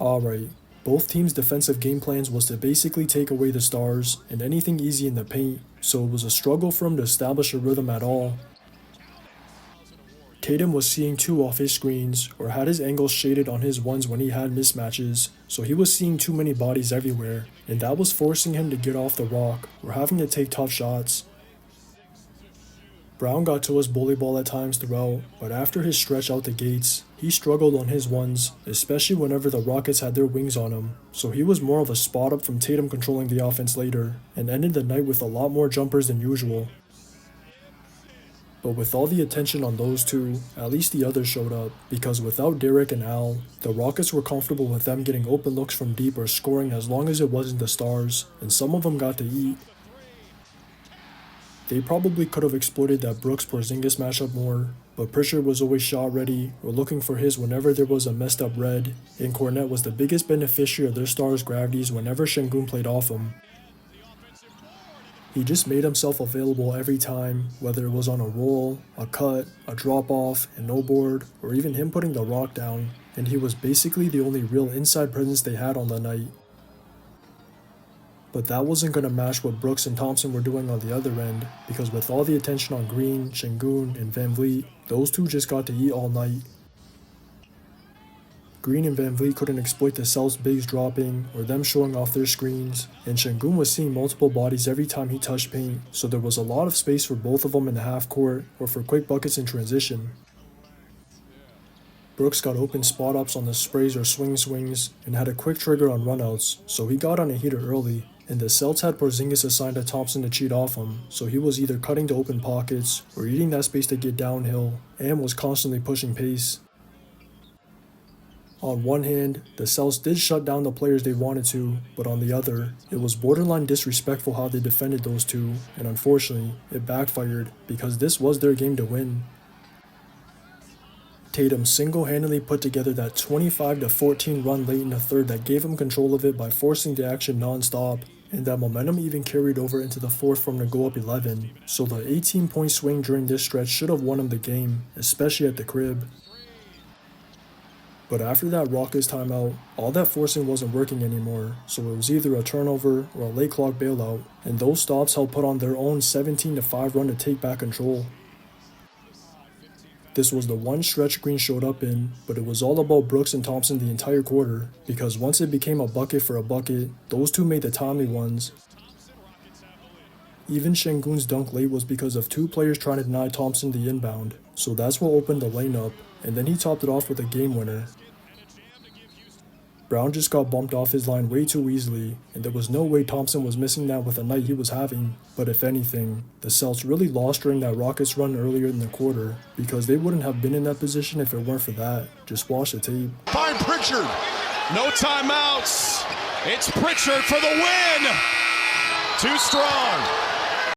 Alright, both teams' defensive game plans was to basically take away the stars and anything easy in the paint, so it was a struggle for him to establish a rhythm at all. Tatum was seeing two off his screens, or had his angles shaded on his ones when he had mismatches, so he was seeing too many bodies everywhere, and that was forcing him to get off the rock, or having to take tough shots. Brown got to his bully ball at times throughout, but after his stretch out the gates, he struggled on his ones, especially whenever the Rockets had their wings on him, so he was more of a spot up from Tatum controlling the offense later, and ended the night with a lot more jumpers than usual. But with all the attention on those two, at least the others showed up, because without Derek and Al, the Rockets were comfortable with them getting open looks from deep or scoring as long as it wasn't the stars, and some of them got to eat. They probably could have exploited that Brooks-Porzingis matchup more, but Pritchard was always shot ready or looking for his whenever there was a messed up red, and Kornet was the biggest beneficiary of their stars' gravities whenever Şengün played off him. He just made himself available every time, whether it was on a roll, a cut, a drop-off, a no board, or even him putting the rock down, and he was basically the only real inside presence they had on the night. But that wasn't going to match what Brooks and Thompson were doing on the other end, because with all the attention on Green, Şengün, and Van Vliet, those two just got to eat all night. Green and Van Vliet couldn't exploit the Celtics' bigs dropping or them showing off their screens, and Şengün was seeing multiple bodies every time he touched paint, so there was a lot of space for both of them in the half court or for quick buckets in transition. Brooks got open spot-ups on the sprays or swings and had a quick trigger on runouts, so he got on a heater early, and the Celtics had Porzingis assigned to Thompson to cheat off him, so he was either cutting to open pockets or eating that space to get downhill, and was constantly pushing pace. On one hand, the Celtics did shut down the players they wanted to, but on the other, it was borderline disrespectful how they defended those two, and unfortunately, it backfired because this was their game to win. Tatum single-handedly put together that 25-14 run late in the third that gave him control of it by forcing the action non-stop, and that momentum even carried over into the fourth for him to go up 11, so the 18-point swing during this stretch should have won him the game, especially at the crib. But after that Rockets timeout, all that forcing wasn't working anymore, so it was either a turnover or a late clock bailout, and those stops helped put on their own 17-5 run to take back control. This was the one stretch Green showed up in, but it was all about Brooks and Thompson the entire quarter, because once it became a bucket for a bucket, those two made the timely ones. Even Şengün's dunk late was because of two players trying to deny Thompson the inbound, so that's what opened the lane up, and then he topped it off with a game winner. Brown just got bumped off his line way too easily, and there was no way Thompson was missing that with the night he was having, but if anything, the Celtics really lost during that Rockets run earlier in the quarter, because they wouldn't have been in that position if it weren't for that. Just watch the tape. Find Pritchard. No timeouts. It's Pritchard for the win. Too strong.